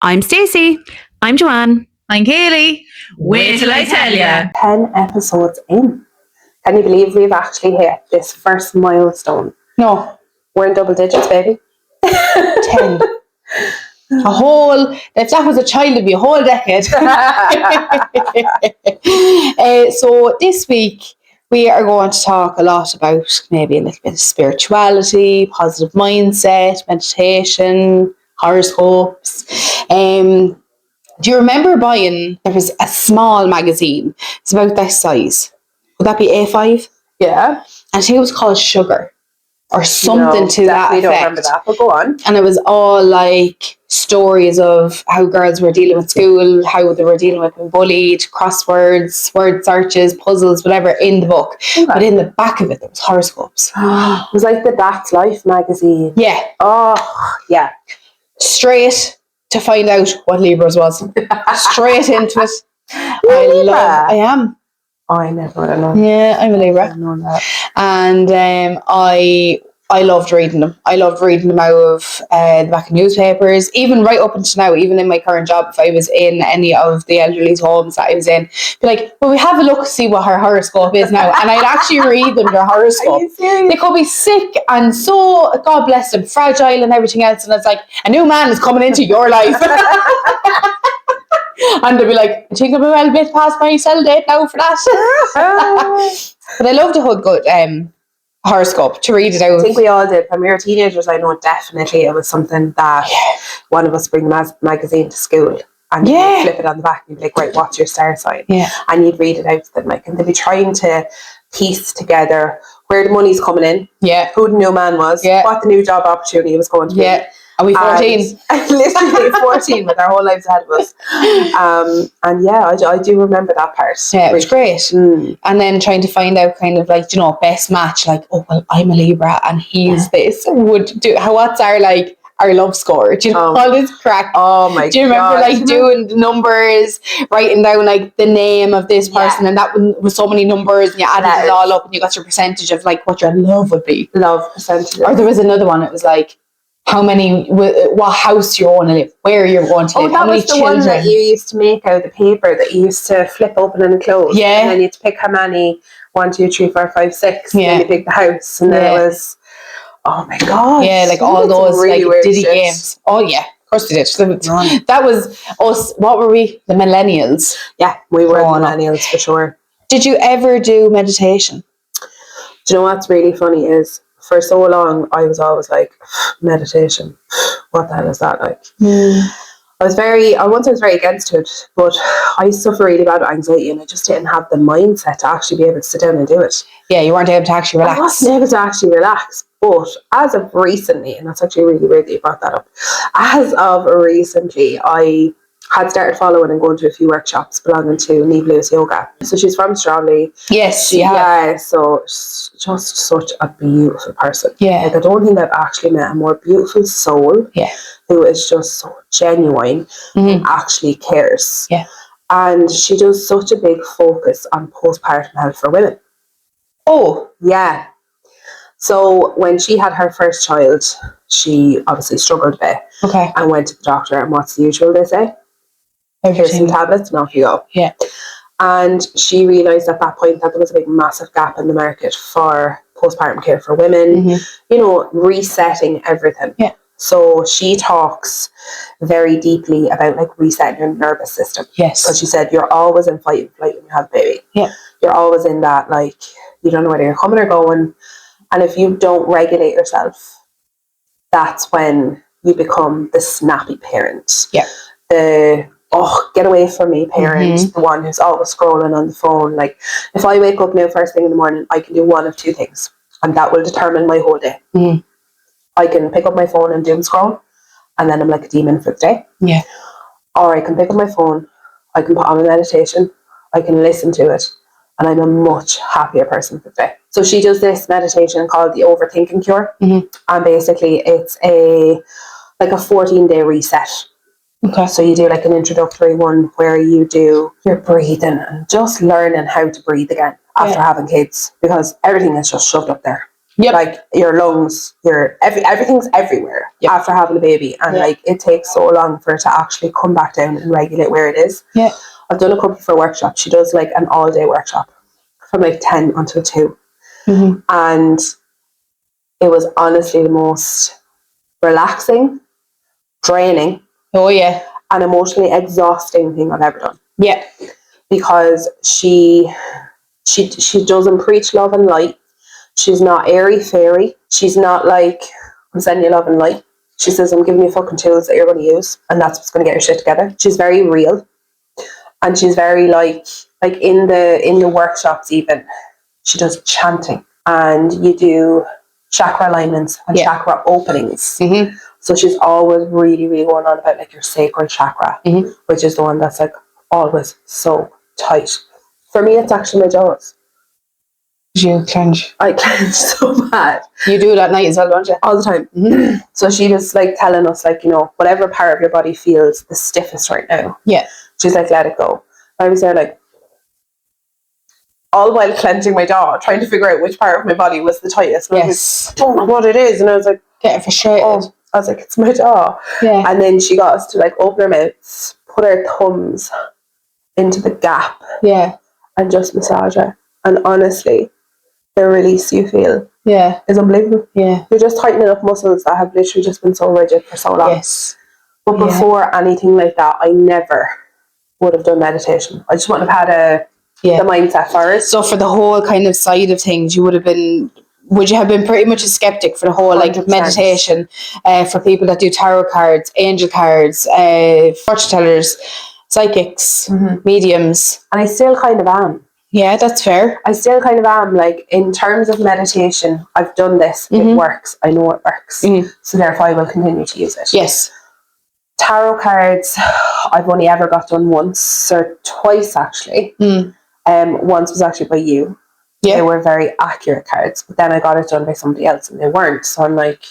I'm Stacey. I'm Joanne. I'm Kayleigh. Wait till I tell ya. 10 episodes in. Can you believe we've actually hit this first milestone? No. We're in double digits, baby. 10. A whole, if that was a child, it'd be a whole decade. So this week, we are going to talk a lot about maybe a little bit of spirituality, positive mindset, meditation, horoscopes. Do you remember buying, there was a small magazine, it's about this size. Would that be A5? Yeah. And I think it was called Sugar or something to that effect. I don't remember that, but go on. And it was all like stories of how girls were dealing with school, how they were dealing with being bullied, crosswords, word searches, puzzles, whatever in the book. Okay. But in the back of it, there was horoscopes. It was like the That's Life magazine. Yeah. Oh, yeah. Straight to find out what Libras was. Straight into it. I am. Oh, I never would have known. Yeah, I'm a Libra. I didn't know that. And I loved reading them. I loved reading them out of the back of newspapers, even right up until now, even in my current job, if I was in any of the elderly's homes that I was in, be like, well, we have a look to see what her horoscope is now. And I'd actually read them, their horoscope. Are you serious? They could be sick and so, God bless them, fragile and everything else. And it's like, a new man is coming into your life. And they'd be like, I think I'm a well bit past my sell date now for that. But I loved a good horoscope to read it out. I think we all did. When we were teenagers, I know definitely it was something that one of us bring the magazine to school and you'd flip it on the back and you'd be like, right, what's your star sign? Yeah. And you'd read it out to them, like, and they'd be trying to piece together where the money's coming in, who the new man was, what the new job opportunity was going to be. Yeah. Are we 14? Literally 14 with our whole lives ahead of us. And yeah, I do remember that part. Yeah, it was great. And then trying to find out kind of like, you know, best match, like, oh, well, I'm a Libra and he's this. What's our love score? Do you know all this crack? Oh my God. Do you remember like doing the numbers, writing down like the name of this person and that was so many numbers and you added it all up and you got your percentage of like what your love would be. Love percentage. Or there was another one, it was like, what house you're going to live, where you're going to live, that was the one that you used to make out of the paper that you used to flip open and close. Yeah. And then you had to pick how many, 1, 2, 3, 4, 5, 6. Yeah. And then you pick the house. And then it was, oh my God. Yeah, like all those really like Diddy shit. games. Oh yeah, of course they did. That was us. What were we? The millennials. Yeah, we were the millennials for sure. Did you ever do meditation? Do you know what's really funny is, for so long, I was always like, meditation, what the hell is that like? I was very against it, but I suffer really bad with anxiety and I just didn't have the mindset to actually be able to sit down and do it. Yeah, you weren't able to actually relax. I wasn't able to actually relax, but as of recently, and that's actually really weird that you brought that up, as of recently, I had started following and going to a few workshops belonging to Neve Lewis Yoga. So she's from Strawley. Yes, yeah. So she's just such a beautiful person. Yeah. Like, I don't think I've actually met a more beautiful soul. Yeah. Who is just so genuine and actually cares. Yeah. And she does such a big focus on postpartum health for women. Oh. Yeah. So when she had her first child, she obviously struggled a bit. Okay. And went to the doctor, and what's the usual they say? Here's some tablets and off you go. Yeah. And she realised at that point that there was a big massive gap in the market for postpartum care for women, you know, resetting everything. Yeah. So she talks very deeply about like resetting your nervous system. Yes. Because she said you're always in fight and flight when you have a baby. Yeah. You're always in that, like, you don't know whether you're coming or going. And if you don't regulate yourself, that's when you become the snappy parent. Yeah. The get away from me parent, the one who's always scrolling on the phone. Like, if I wake up now first thing in the morning, I can do one of two things, and that will determine my whole day. I can pick up my phone and doom scroll, and then I'm like a demon for the day. Yeah. Or I can pick up my phone, I can put on a meditation, I can listen to it, and I'm a much happier person for the day. So she does this meditation called the Overthinking Cure, and basically it's a 14-day reset. Okay. So you do like an introductory one where you do your breathing and just learning how to breathe again after having kids, because everything is just shoved up there. Yep. Like your lungs, everything's everywhere after having a baby, and like it takes so long for it to actually come back down and regulate where it is. Yeah. I've done a couple for workshops. She does like an all-day workshop from like 10 until 2. Mm-hmm. And it was honestly the most relaxing, draining, and emotionally exhausting thing I've ever done. Yeah. Because she doesn't preach love and light. She's not airy fairy. She's not like, I'm sending you love and light. She says, I'm giving you fucking tools that you're going to use, and that's what's going to get your shit together. She's very real. And she's very like in the workshops even, she does chanting, and you do chakra alignments and chakra openings. Mm-hmm. So she's always really, really going on about like your sacral chakra, which is the one that's like always so tight. For me, it's actually my jaws. You clench. I clench so bad. You do it at night as well, don't you? All the time. Mm-hmm. So she was like telling us, like, you know, whatever part of your body feels the stiffest right now. Yeah. She's like, let it go. I was there like, all while clenching my jaw, trying to figure out which part of my body was the tightest. And I was like, I don't know what it is. And I was like, getting frustrated. Oh, I was like, it's my jaw. Yeah. And then she got us to like open our mouths, put our thumbs into the gap. Yeah. And just massage it. And honestly, the release you feel is unbelievable. Yeah. You're just tightening up muscles that have literally just been so rigid for so long. Yes. But before anything like that, I never would have done meditation. I just wouldn't have had the mindset for it. So for the whole kind of side of things, would you have been pretty much a skeptic for the whole 100%. Like meditation, for people that do tarot cards, angel cards, fortune tellers, psychics, mediums? And I still kind of am. Yeah, that's fair. I still kind of am. Like, in terms of meditation, I've done this. It works. I know it works. So therefore I will continue to use it. Yes. Tarot cards, I've only ever got done once or twice, actually. Once was actually by you. Yeah. They were very accurate cards, but then I got it done by somebody else and they weren't. So I'm like,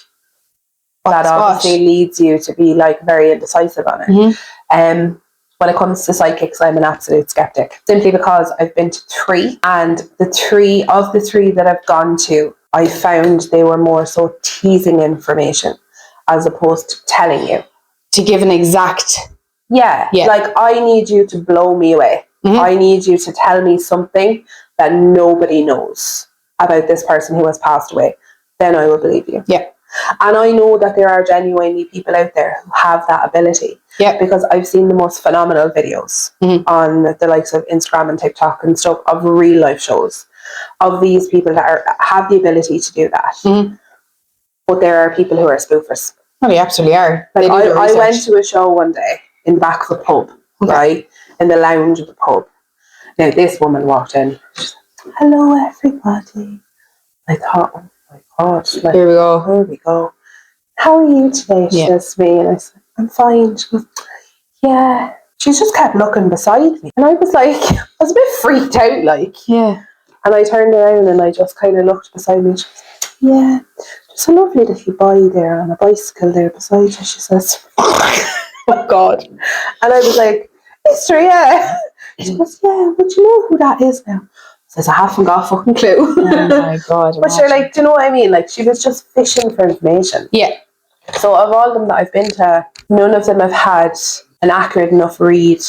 that obviously leads you to be like very indecisive on it. When it comes to psychics, I'm an absolute skeptic, simply because I've been to 3, and the 3 that I've gone to, I found they were more so teasing information as opposed to telling you. To give an exact... Yeah. Like, I need you to blow me away. I need you to tell me something that nobody knows about this person who has passed away. Then I will believe you. Yeah. And I know that there are genuinely people out there who have that ability. Yeah. Because I've seen the most phenomenal videos on the likes of Instagram and TikTok and stuff of real life shows of these people that have the ability to do that. But there are people who are spoofers. Oh, they absolutely are. Like, I went to a show one day in the back of the pub, right? In the lounge of the pub. Now, this woman walked in. She's like, hello, everybody. I thought, oh my God. Like, here we go. Here we go. How are you today? She says to me. And I said, I'm fine. She goes, yeah. She just kept looking beside me. And I was like, I was a bit freaked out, like. Yeah. And I turned around and I just kind of looked beside me. She goes, yeah. Just a lovely little boy there on a bicycle there beside you, she says. Oh, God. And I was like, Mister, yeah. She goes, yeah, but you know who that is now? Says, I haven't got a fucking clue. Oh my God. But you're like, do you know what I mean? Like, she was just fishing for information. Yeah. So of all of them that I've been to, none of them have had an accurate enough read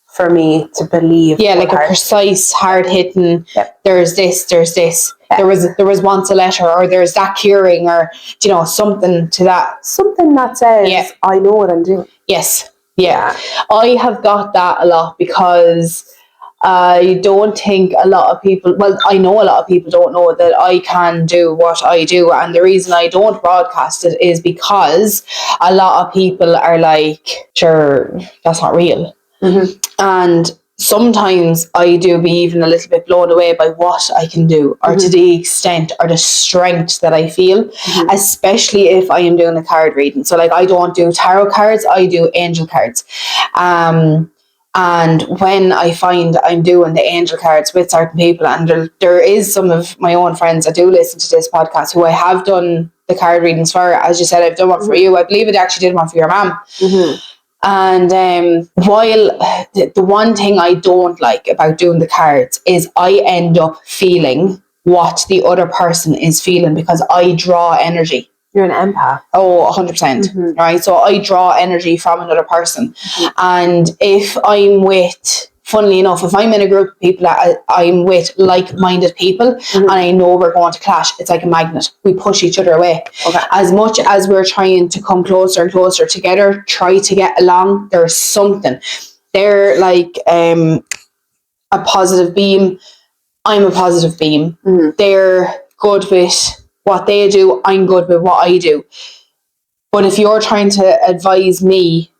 for me to believe. Yeah, like a precise, hard-hitting, there's this. Yeah. There was once a letter, or there's that curing, or, you know, something to that. Something that says, I know what I'm doing. Yes. Yeah. I have got that a lot because I don't think a lot of people, well, I know a lot of people don't know that I can do what I do, and the reason I don't broadcast it is because a lot of people are like, sure, that's not real. And sometimes I do be even a little bit blown away by what I can do, or to the extent or the strength that I feel, especially if I am doing a card reading. So like, I don't do tarot cards, I do angel cards. And when I find I'm doing the angel cards with certain people, and there is some of my own friends that do listen to this podcast who I have done the card readings for. As you said, I've done one for you. I believe it actually did one for your mum. And while the one thing I don't like about doing the cards is I end up feeling what the other person is feeling, because I draw energy. You're an empath. Oh, 100%. Right? So I draw energy from another person. And if I'm with, funnily enough, if I'm in a group of people that I'm with like-minded people, and I know we're going to clash, it's like a magnet. We push each other away. Okay. As much as we're trying to come closer and closer together, try to get along, there's something. They're like a positive beam. I'm a positive beam. They're good with what they do. I'm good with what I do. But if you're trying to advise me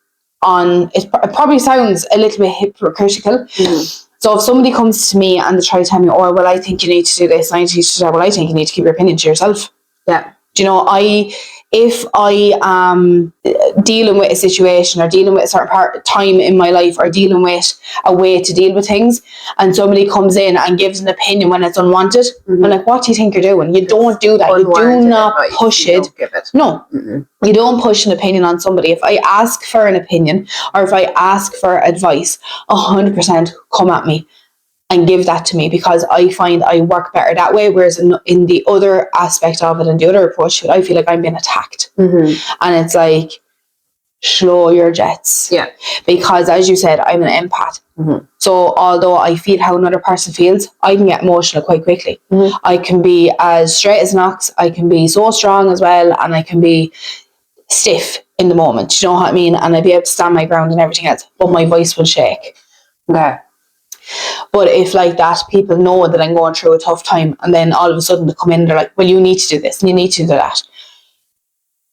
on, it probably sounds a little bit hypocritical. So if somebody comes to me and they try to tell me, oh, well, I think you need to do this, I think you need to do that, well, I think you need to keep your opinion to yourself. Yeah. Do you know, if I am dealing with a situation or dealing with a certain time in my life or dealing with a way to deal with things, and somebody comes in and gives an opinion when it's unwanted, I'm like, what do you think you're doing? You don't do that. You do not push it. Don't give it. No, you don't push an opinion on somebody. If I ask for an opinion or if I ask for advice, 100% come at me and give that to me, because I find I work better that way. Whereas in the other aspect of it and the other approach, I feel like I'm being attacked. And it's like, slow your jets. Yeah. Because as you said, I'm an empath. So although I feel how another person feels, I can get emotional quite quickly. I can be as straight as an ox. I can be so strong as well. And I can be stiff in the moment. You know what I mean? And I'd be able to stand my ground and everything else. But my voice will shake. Okay. But if like that, people know that I'm going through a tough time, and then all of a sudden they come in and they're like, well, you need to do this and you need to do that.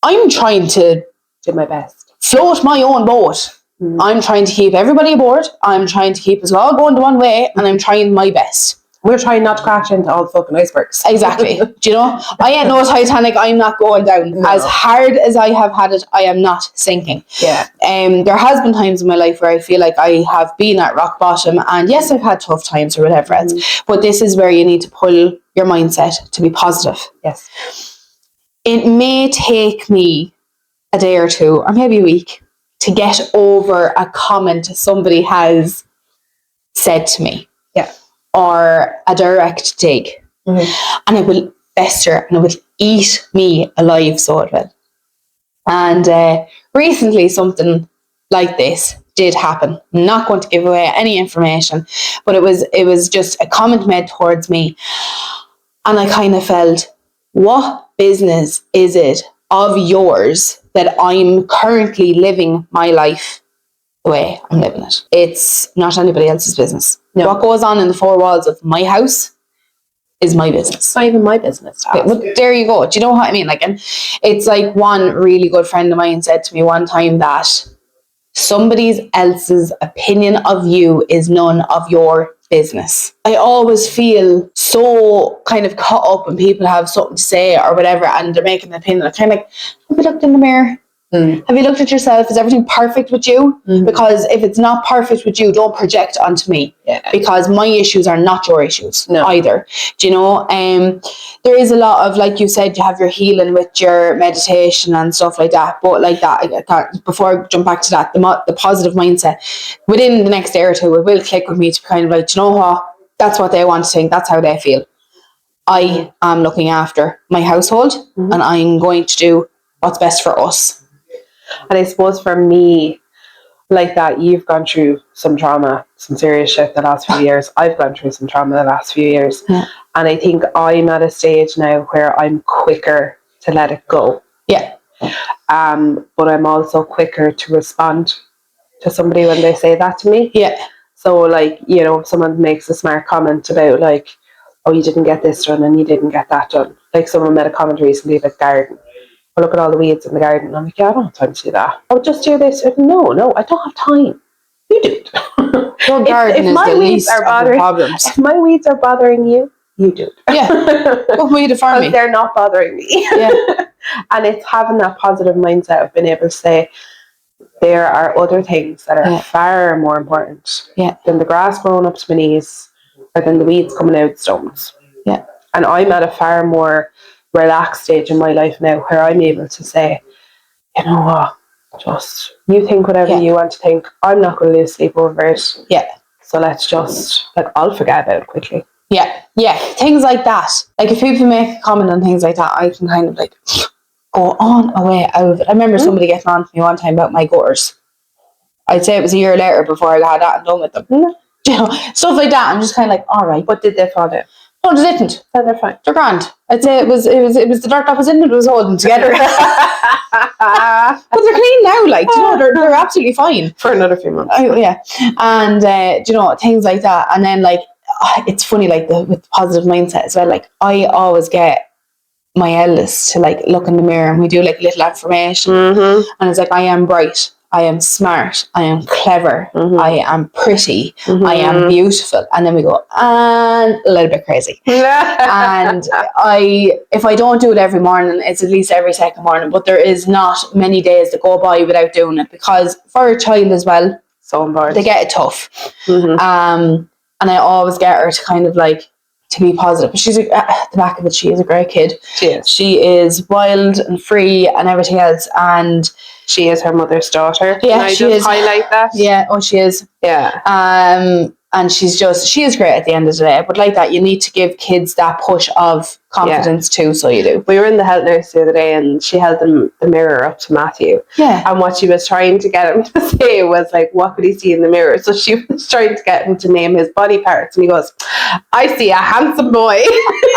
I'm trying to do my best. Float my own boat. I'm trying to keep everybody aboard. I'm trying to keep us all going the one way, and I'm trying my best. We're trying not to crash into all the fucking icebergs. Exactly. Do you know? I ain't no Titanic. I'm not going down. No. As hard as I have had it, I am not sinking. Yeah. There has been times in my life where I feel like I have been at rock bottom, and yes, I've had tough times or whatever else. But this is where you need to pull your mindset to be positive. Yes. It may take me a day or two, or maybe a week, to get over a comment somebody has said to me. Yeah. Or a direct dig. And it will fester and it will eat me alive, so it will. And recently something like this did happen. I'm not going to give away any information, but it was just a comment made towards me, and I kind of felt, what business is it of yours that I'm currently living my life the way I'm living it? It's not anybody else's business. No. What goes on in the four walls of my house is my business. It's not even my business. Okay, well, there you go. Do you know what I mean? Like, and it's like, one really good friend of mine said to me one time that somebody else's opinion of you is none of your business. I always feel so kind of caught up when people have something to say or whatever, and they're making an opinion. I'm kind of like, have you looked in the mirror? Have you looked at yourself? Is everything perfect with you? Because if it's not perfect with you, don't project onto me. Yeah. Because my issues are not your issues either. Do you know? There is a lot of, like you said, you have your healing with your meditation and stuff like that. But like that, before I jump back to that, the positive mindset, within the next day or two, it will click with me to kind of like, do you know what? That's what they want to think. That's how they feel. I am looking after my household, and I'm going to do what's best for us. And I suppose for me, like that, you've gone through some trauma, some serious shit the last few years. I've gone through some trauma the last few years. Yeah. And I think I'm at a stage now where I'm quicker to let it go. Yeah. But I'm also quicker to respond to somebody when they say that to me. Yeah. So like, you know, if someone makes a smart comment about like, oh, you didn't get this done and you didn't get that done. Like someone made a comment recently about garden. I look at all the weeds in the garden and I'm like, yeah, I don't have time to do that. Oh, just do this. No, I don't have time. You do it. Your garden is the least of the problems. If my weeds are bothering you, you do it. Yeah. What weed are for me? They're not bothering me. Yeah. And it's having that positive mindset of being able to say, there are other things that are far more important than the grass growing up to my knees or than the weeds coming out stones. Yeah. And I'm at a far more relaxed stage in my life now where I'm able to say, you know what, just you think whatever you want to think. I'm not going to lose sleep over it. Yeah. So let's just, like, I'll forget about it quickly. Yeah, things like that. Like if people make a comment on things like that, I can kind of like go on away out of it. I remember somebody getting on to me one time about my gutters. I'd say it was a year later before I had that and done with them. You know, stuff like that. I'm just kind of like, all right. What did they fall out? No, they didn't. Oh, they're fine. They're grand. I'd say it was the dirt that was in it was holding together. But they're clean now, like, you know, they're absolutely fine. For another few months. Oh, yeah. And, you know, things like that. And then, like, it's funny, like, with the positive mindset as well. Like, I always get my eldest to, like, look in the mirror and we do, like, a little affirmation. And it's like, I am bright. I am smart. I am clever. I am pretty. I am beautiful. And then we go, and a little bit crazy. And if I don't do it every morning, it's at least every second morning. But there is not many days that go by without doing it, because for a child as well, so important. They get it tough. And I always get her to kind of like to be positive. But she's at the back of it, she is a great kid. She is wild and free and everything else. And she is her mother's daughter. Yeah, Can I she is. Highlight that. Yeah, she is. Yeah. And she is great at the end of the day. But like that, you need to give kids that push of confidence too, so you do. We were in the health nurse the other day and she held the mirror up to Matthew. Yeah. And what she was trying to get him to say was like, what could he see in the mirror? So she was trying to get him to name his body parts. And he goes, I see a handsome boy.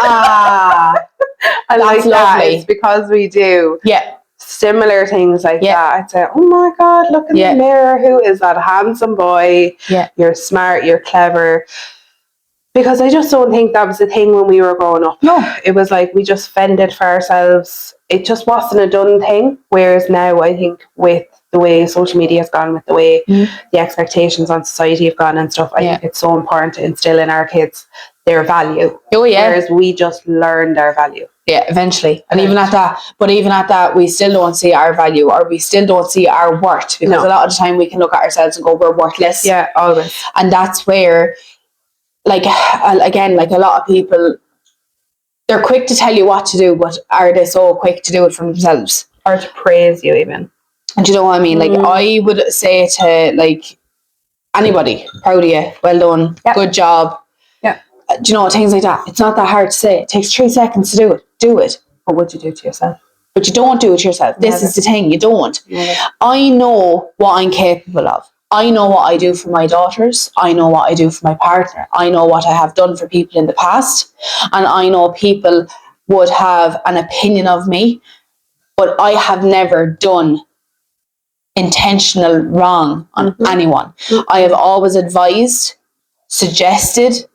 And that's like lovely. that. It's because we do. Yeah. Similar things like that. I'd say, oh my God, look in the mirror. Who is that handsome boy? Yeah. You're smart, you're clever. Because I just don't think that was the thing when we were growing up. No. It was like we just fended for ourselves. It just wasn't a done thing. Whereas now I think with the way social media has gone, with the way the expectations on society have gone and stuff, I think it's so important to instill in our kids their value. Oh yeah. Whereas we just learned our value. Yeah, eventually. And even at that, we still don't see our value, or we still don't see our worth, because a lot of the time we can look at ourselves and go, we're worthless. Yeah, always. And that's where, like, again, like a lot of people, they're quick to tell you what to do, but are they so quick to do it for themselves? Or to praise you even. And do you know what I mean? Like, I would say to, like, anybody, proud of you, well done, good job. Yeah. Do you know, things like that. It's not that hard to say. It takes 3 seconds to do it. Do it. What would you do to yourself? But you don't do it yourself. This is the thing. You don't. I know what I'm capable of. I know what I do for my daughters. I know what I do for my partner. I know what I have done for people in the past. And I know people would have an opinion of me, but I have never done intentional wrong on anyone. I have always advised, suggested,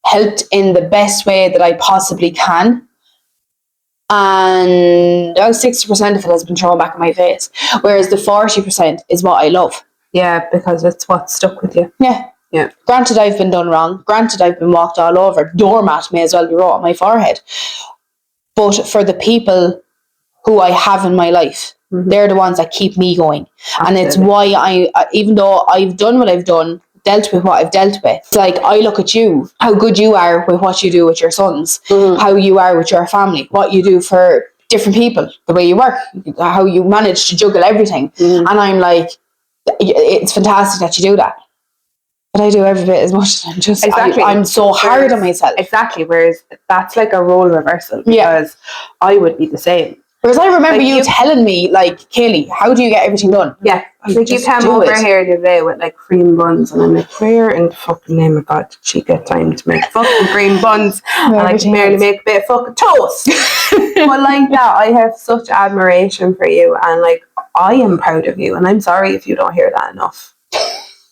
helped in the best way that I possibly can. And 60% of it has been thrown back in my face, whereas the 40% is what I love. Yeah, because it's what stuck with you. Yeah. Granted, I've been done wrong. Granted, I've been walked all over. Doormat may as well be wrote on my forehead. But for the people who I have in my life, they're the ones that keep me going. Absolutely. And it's why even though I've done what I've done, dealt with what I've dealt with, it's like I look at you, how good you are with what you do with your sons, how you are with your family, what you do for different people, the way you work, how you manage to juggle everything. And I'm like, it's fantastic that you do that. But I do every bit as much. I'm so hard on myself. Exactly. Whereas that's like a role reversal, because I would be the same. Whereas I remember you telling me, like, Kayleigh, how do you get everything done? Yeah. Like you came over here the other day with like cream buns, and I'm like, where in the fucking name of God did she get time to make fucking cream buns? And I can barely make a bit of fucking toast. But like that, I have such admiration for you, and like I am proud of you, and I'm sorry if you don't hear that enough.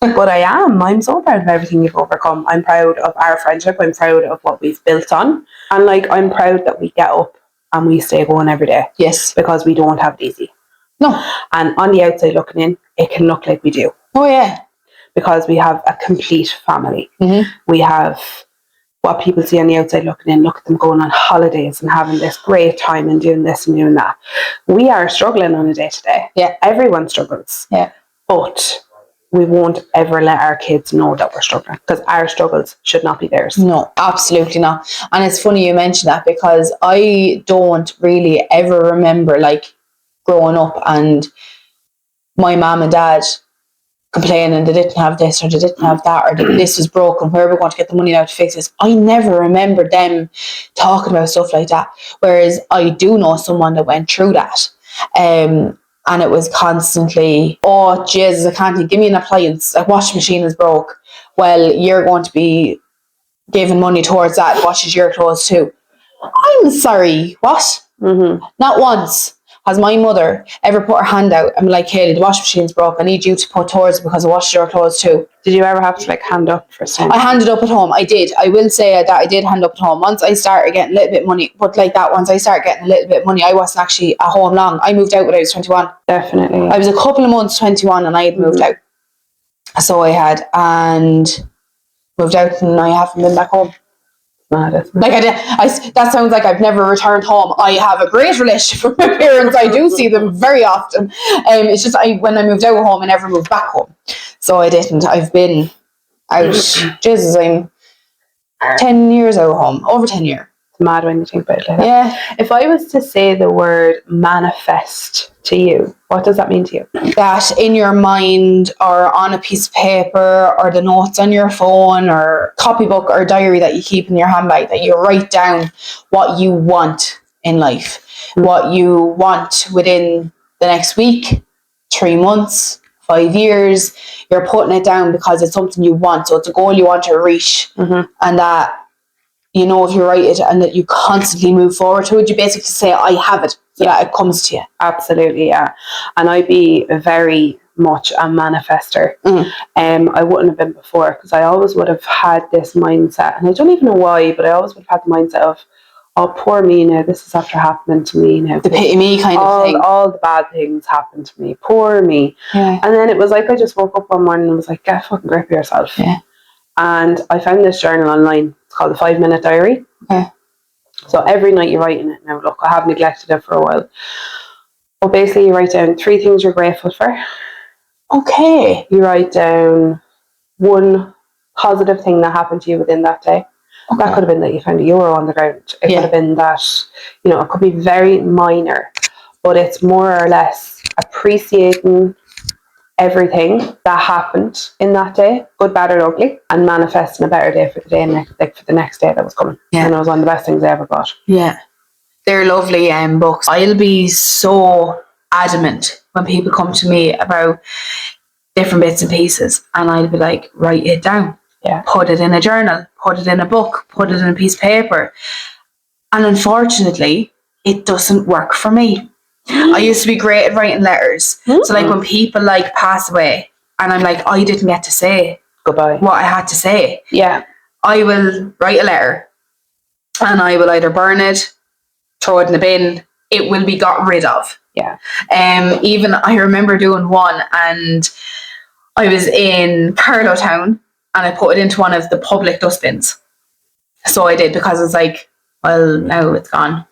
But I am. I'm so proud of everything you've overcome. I'm proud of our friendship. I'm proud of what we've built on. And like, I'm proud that we get up and we stay going every day. Yes. Because we don't have it easy. No. And on the outside looking in, it can look like we do. Oh, yeah. Because we have a complete family. We have what people see on the outside looking in. Look at them going on holidays and having this great time and doing this and doing that. We are struggling on a day-to-day. Yeah. Everyone struggles. Yeah. But we won't ever let our kids know that we're struggling, because our struggles should not be theirs. No, absolutely not. And it's funny you mention that, because I don't really ever remember like growing up and my mom and dad complaining they didn't have this or they didn't have that or this was broken, where we're going to get the money now to fix this. I never remember them talking about stuff like that. Whereas I do know someone that went through that. And it was constantly, oh, Jesus, I can't give me an appliance. Like, washing machine is broke. Well, you're going to be giving money towards that. Washes your clothes too. I'm sorry, what? Not once has my mother ever put her hand out and be like, Kayleigh, the washing machine's broke. I need you to put towards it because it washes your clothes too. Did you ever have to like hand up for something? I handed up at home. I did. I will say that I did hand up at home. Once I started getting a little bit of money, but like that, once I started getting a little bit of money, I wasn't actually at home long. I moved out when I was 21. Definitely. I was a couple of months 21 and I had moved out. So I had, and moved out and I haven't been back home. Like that sounds like I've never returned home. I have a great relationship with my parents. I do see them very often. It's just when I moved out of home, I never moved back home. So I didn't. I've been out. Jesus, I'm 10 years out of home. Over 10 years. It's mad when you think about it like that. Yeah. If I was to say the word manifest to you, what does that mean to you? That in your mind or on a piece of paper or the notes on your phone or copybook or diary that you keep in your handbag, that you write down what you want in life, what you want within the next week, 3 months, 5 years. You're putting it down because it's something you want. So it's a goal you want to reach. And that, you know, if you write it and that you constantly move forward to it, you basically say, I have it, so that it comes to you. Absolutely, yeah. And I'd be very much a manifester. I wouldn't have been before, because I always would have had this mindset, and I don't even know why, but I always would have had the mindset of, oh, poor me now, this is after happening to me now. The pity me kind of thing. All the bad things happened to me. Poor me. Yeah. And then it was like I just woke up one morning and was like, get a fucking grip of yourself. Yeah. And I found this journal online. It's called the 5-Minute Diary. Okay. So every night you write in it. Now look, I have neglected it for a while. But basically you write down 3 things you're grateful for. Okay. You write down 1 positive thing that happened to you within that day. Okay. That could have been that you found a euro on the ground. It could have been that, you know, it could be very minor, but it's more or less appreciating everything that happened in that day, good, bad or ugly, and manifesting a better day for the day, like for the next day that was coming. And it was one of the best things I ever got. Yeah. They're lovely books. I'll be so adamant when people come to me about different bits and pieces, and I'll be like, write it down. Yeah. Put it in a journal, put it in a book, put it in a piece of paper. And unfortunately, it doesn't work for me. I used to be great at writing letters. So like when people like pass away and I'm like, I didn't get to say goodbye, what I had to say. Yeah. I will write a letter and I will either burn it, throw it in the bin, it will be got rid of. Yeah. Even I remember doing one and I was in Carlow Town and I put it into one of the public dustbins. So I did, because it's like, well, now it's gone.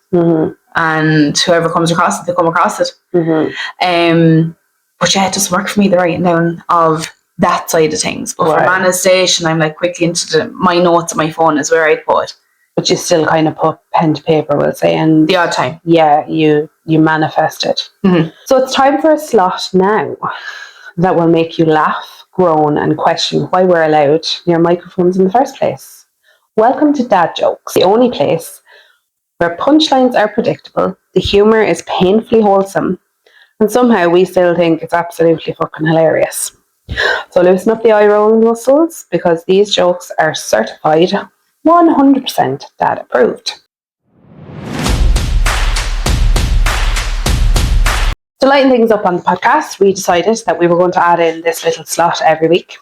And whoever comes across it, they come across it. But yeah, it doesn't work for me, the writing down of that side of things. But for manifestation, I'm like quickly into my notes on my phone is where I'd put. But you still kind of put pen to paper, we'll say, and the odd time. Yeah, you manifest it. So it's time for a slot now that will make you laugh, groan, and question why we're allowed near microphones in the first place. Welcome to Dad Jokes, the only place where punchlines are predictable, the humour is painfully wholesome, and somehow we still think it's absolutely fucking hilarious. So loosen up the eye rolling muscles, because these jokes are certified 100% Dad approved. To lighten things up on the podcast, we decided that we were going to add in this little slot every week.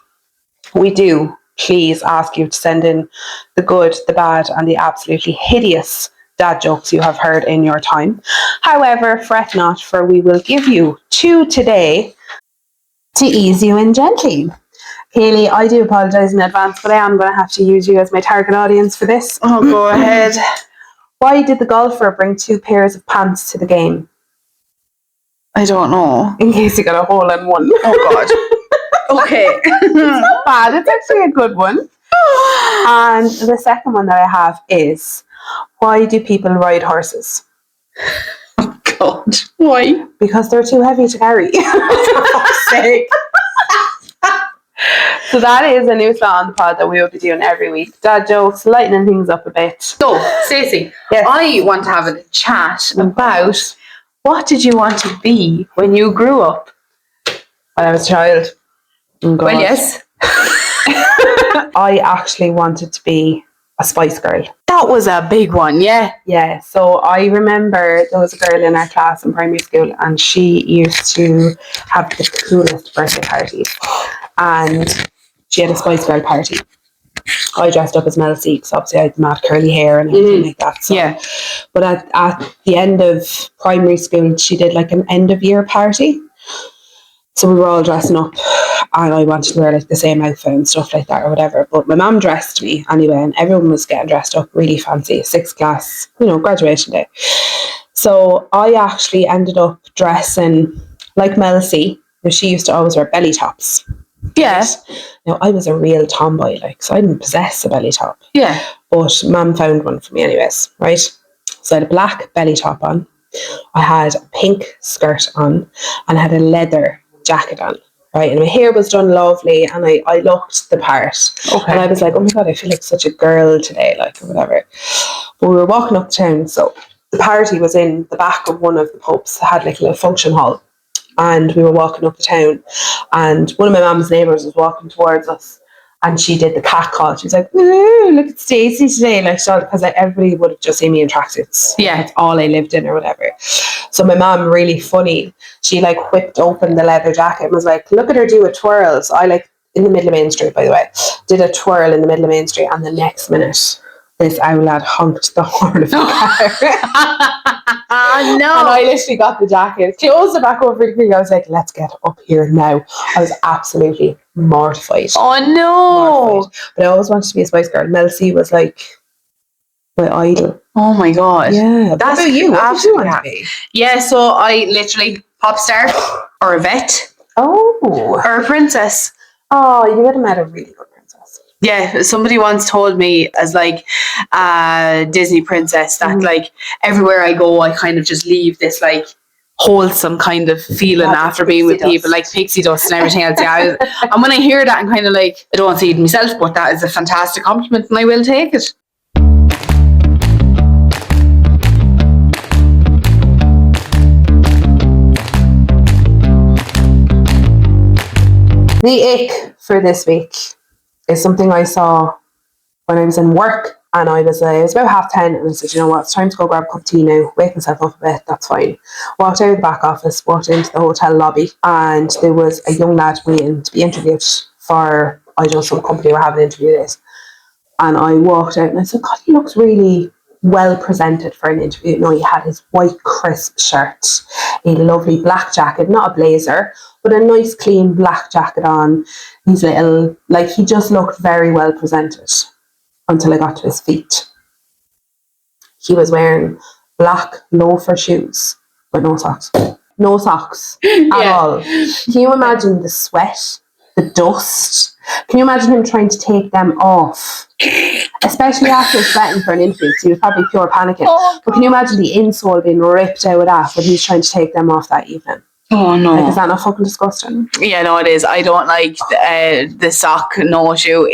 We do please ask you to send in the good, the bad, and the absolutely hideous dad jokes you have heard in your time. However, fret not, for we will give you 2 today to ease you in gently. Kayleigh, I do apologise in advance, but I am going to have to use you as my target audience for this. Oh, go ahead. Why did the golfer bring 2 pairs of pants to the game? I don't know. In case you got a hole in one. Oh, God. Okay. It's not bad. It's actually a good one. And the second one that I have is, why do people ride horses? Oh, God. Why? Because they're too heavy to carry. For fuck's sake. So that is a new slot on the pod that we will be doing every week. Dad jokes, lightening things up a bit. So, Stacey, Yes. I want to have a chat about what did you want to be when you grew up? When I was a child. Oh, God. Well, yes. I actually wanted to be a Spice Girl. That was a big one, yeah. Yeah, so I remember there was a girl in our class in primary school and she used to have the coolest birthday parties. And she had a Spice Girl party. I dressed up as Mel C because obviously I had the mad curly hair and everything like that. So. Yeah. But at the end of primary school, she did like an end of year party. So we were all dressing up and I wanted to wear like the same outfit and stuff like that or whatever. But my mum dressed me anyway and everyone was getting dressed up really fancy. 6th class, graduation day. So I actually ended up dressing like Mel C. She used to always wear belly tops. Yeah. Right? Now I was a real tomboy, so I didn't possess a belly top. Yeah. But mum found one for me anyways, right? So I had a black belly top on. I had a pink skirt on and I had a leather jacket on, right? And my hair was done lovely and I looked the part. Okay. And I was like, oh my God, I feel like such a girl today, or whatever. But we were walking up town, so the party was in the back of one of the pubs. It had like a little function hall. And we were walking up the town and one of my mum's neighbours was walking towards us and she did the cat call. She was like, ooh, look at Stacey today. Because everybody would have just seen me in tracksuits. Yeah. That's all I lived in or whatever. So my mum, really funny, she whipped open the leather jacket and was like, look at her do a twirl. So I in the middle of Main Street, by the way, did a twirl in the middle of Main Street and the next minute this owl lad honked the horn of the car. No. And I literally got the jacket, closed it back over really quickly. I was like, let's get up here now. I was absolutely mortified. Oh no. Mortified. But I always wanted to be a Spice Girl. Mel C was like my idol. Oh my God. Yeah. That's what about you? What did you want to absolutely- be? Yeah, so I literally pop star or a vet Oh. or a princess. Oh, you would have met a really good princess. Yeah, somebody once told me as a Disney princess that everywhere I go, I kind of just leave this wholesome kind of feeling after being with people, like pixie dust and everything else. Yeah, and when I hear that, I'm kind of I don't want to see it myself, but that is a fantastic compliment, and I will take it. The ick for this week is something I saw when I was in work and it was about 10:30 and I said, you know what, it's time to go grab a cup of tea now, wake myself up a bit, that's fine. Walked out of the back office, walked into the hotel lobby and there was a young lad waiting to be interviewed for, I don't know, some company were having an interview this. And I walked out and I said, God, he looks really well presented for an interview. No, he had his white crisp shirt, a lovely black jacket, not a blazer, but a nice clean black jacket on. His little, he just looked very well presented until I got to his feet. He was wearing black loafer shoes with no socks. No socks at all. Can you imagine the sweat, the dust? Can you imagine him trying to take them off? Especially after sweating for an interview, so he was probably pure panicking. But can you imagine the insole being ripped out of that when he's trying to take them off that evening? Oh no. Is that not fucking disgusting? Yeah, no, it is. I don't like the sock no shoe.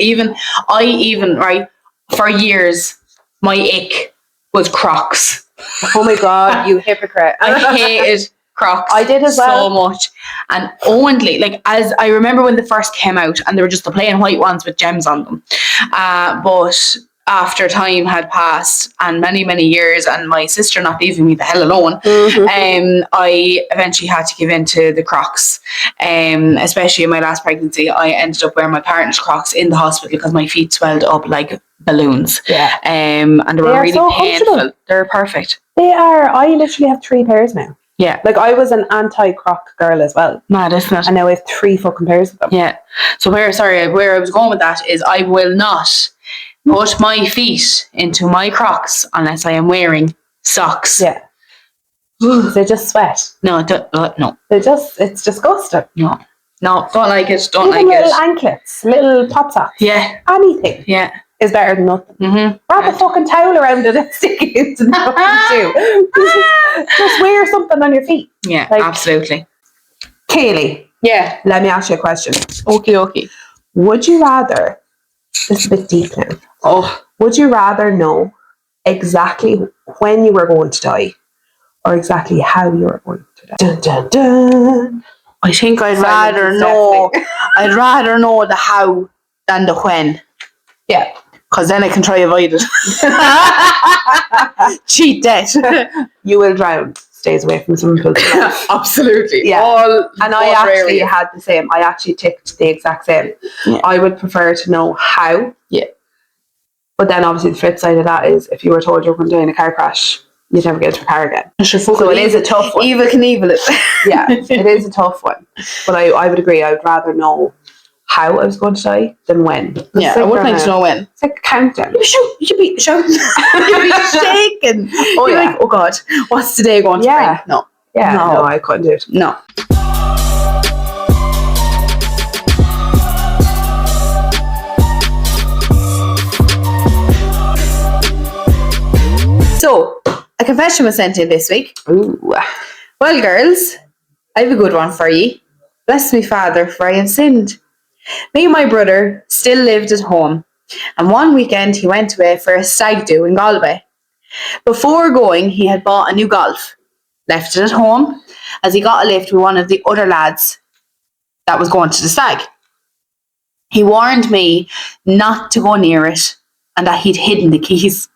Right, for years, my ick was Crocs. Oh my God, you hypocrite. I hated Crocs. I did as well. So much. And only, as I remember when they first came out and they were just the plain white ones with gems on them. But after time had passed and many, many years and my sister not leaving me the hell alone, I eventually had to give in to the Crocs. Especially in my last pregnancy, I ended up wearing my partner's Crocs in the hospital because my feet swelled up like balloons. Yeah. And they were really so painful. They're perfect. They are. I literally have 3 pairs now. Yeah. I was an anti-Croc girl as well. Mad, isn't it? And now I have 3 fucking pairs of them. Yeah. So where I was going with that is I will not put my feet into my Crocs unless I am wearing socks. Yeah. They just sweat. No, no. It's disgusting. No, don't like it. Don't Even like little it. anklets, little pop socks. Yeah. Anything Yeah. is better than nothing. Mm-hmm. Wrap a fucking towel around it and stick it into the fucking shoe. Just wear something on your feet. Yeah, absolutely. Kayleigh, Yeah. let me ask you a question. Okay. Would you rather, this is a bit deep now, Oh, would you rather know exactly when you were going to die or exactly how you were going to die? Dun, dun, dun. I think I'd Silence rather is know. deafening. I'd rather know the how than the when, Yeah. because then I can try avoid it. Cheat death. You will drown. Stays away from swimming pools. Absolutely. Yeah. All And I actually had the same. I actually ticked the exact same. Yeah. I would prefer to know how. Yeah. But then obviously the flip side of that is if you were told you were going to die in a car crash, you'd never get into a car again. So it is a tough one. Evil Knievel it. Yeah, it is a tough one. But I would agree. I would rather know how I was going to die than when. Yeah, I would like to know when. It's like a countdown. You'd be shouting. You'd be shaking. Oh, You'd be yeah. like, oh God, what's today going to Yeah. bring? No. Yeah, No. no, I couldn't do it. No. So, a confession was sent in this week. Ooh. Well, girls, I have a good one for ye. Bless me, Father, for I have sinned. Me and my brother still lived at home, and one weekend he went away for a stag do in Galway. Before going, he had bought a new golf, left it at home, as he got a lift with one of the other lads that was going to the stag. He warned me not to go near it, and that he'd hidden the keys.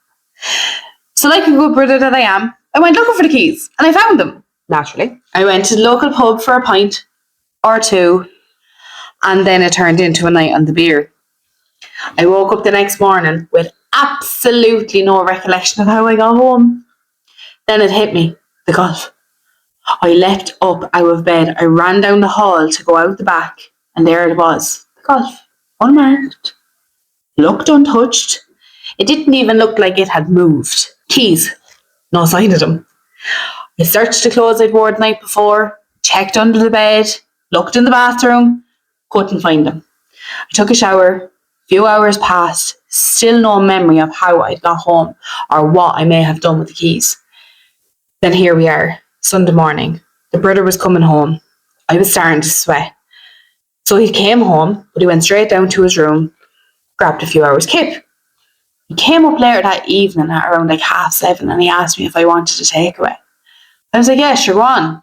So like a good brother that I am, I went looking for the keys, and I found them. Naturally. I went to the local pub for a pint or two, and then it turned into a night on the beer. I woke up the next morning with absolutely no recollection of how I got home. Then it hit me, the golf. I leapt up out of bed. I ran down the hall to go out the back, and there it was, the golf, unmarked, looked untouched. It didn't even look like it had moved. Keys, no sign of them. I searched the clothes I'd worn the night before, checked under the bed, looked in the bathroom, couldn't find them. I took a shower, a few hours passed, still no memory of how I'd got home or what I may have done with the keys. Then here we are, Sunday morning. The brother was coming home. I was starting to sweat. So he came home, but he went straight down to his room, grabbed a few hours kip. He came up later that evening at around like 7:30 and he asked me if I wanted a takeaway. I was like, yeah, sure, go on.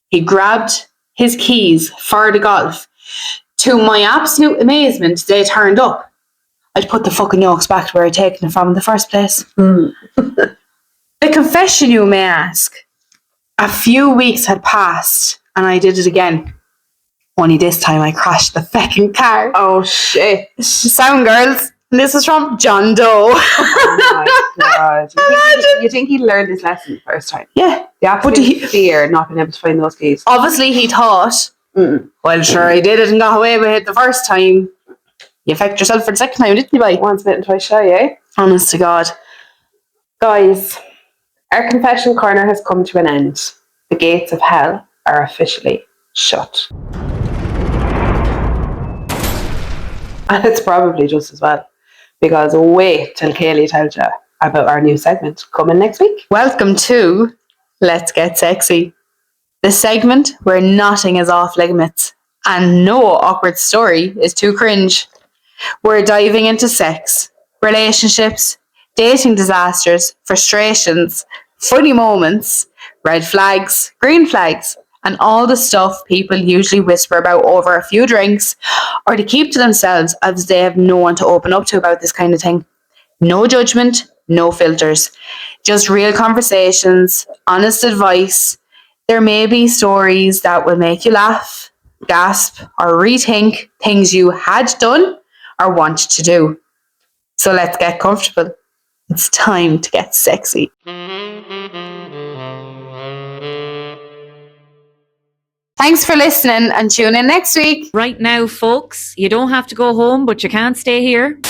He grabbed his keys for the golf. To my absolute amazement, they turned up. I'd put the fucking yokes back to where I'd taken it from in the first place. The confession, you may ask. A few weeks had passed and I did it again. Only this time I crashed the fucking car. Oh, shit. Sound, girls. This is from John Doe. Oh, my God. You think he learned his lesson the first time? Yeah. The absolute fear not being able to find those keys. Obviously, he thought, well, sure, I did it and got away with it the first time. You affect yourself for the second time, didn't you, boy? Once bitten, twice shy, eh? Honest to God. Guys, our confession corner has come to an end. The gates of hell are officially shut. And it's probably just as well. Because wait till Kayleigh tells you about our new segment coming next week. Welcome to Let's Get Sexy. The segment where nothing is off limits and no awkward story is too cringe. We're diving into sex, relationships, dating disasters, frustrations, funny moments, red flags, green flags, and all the stuff people usually whisper about over a few drinks or to keep to themselves as they have no one to open up to about this kind of thing. No judgment, no filters, just real conversations, honest advice. There may be stories that will make you laugh, gasp, or rethink things you had done or wanted to do. So let's get comfortable. It's time to get sexy. Thanks for listening and tune in next week. Right now, folks, you don't have to go home, but you can't stay here.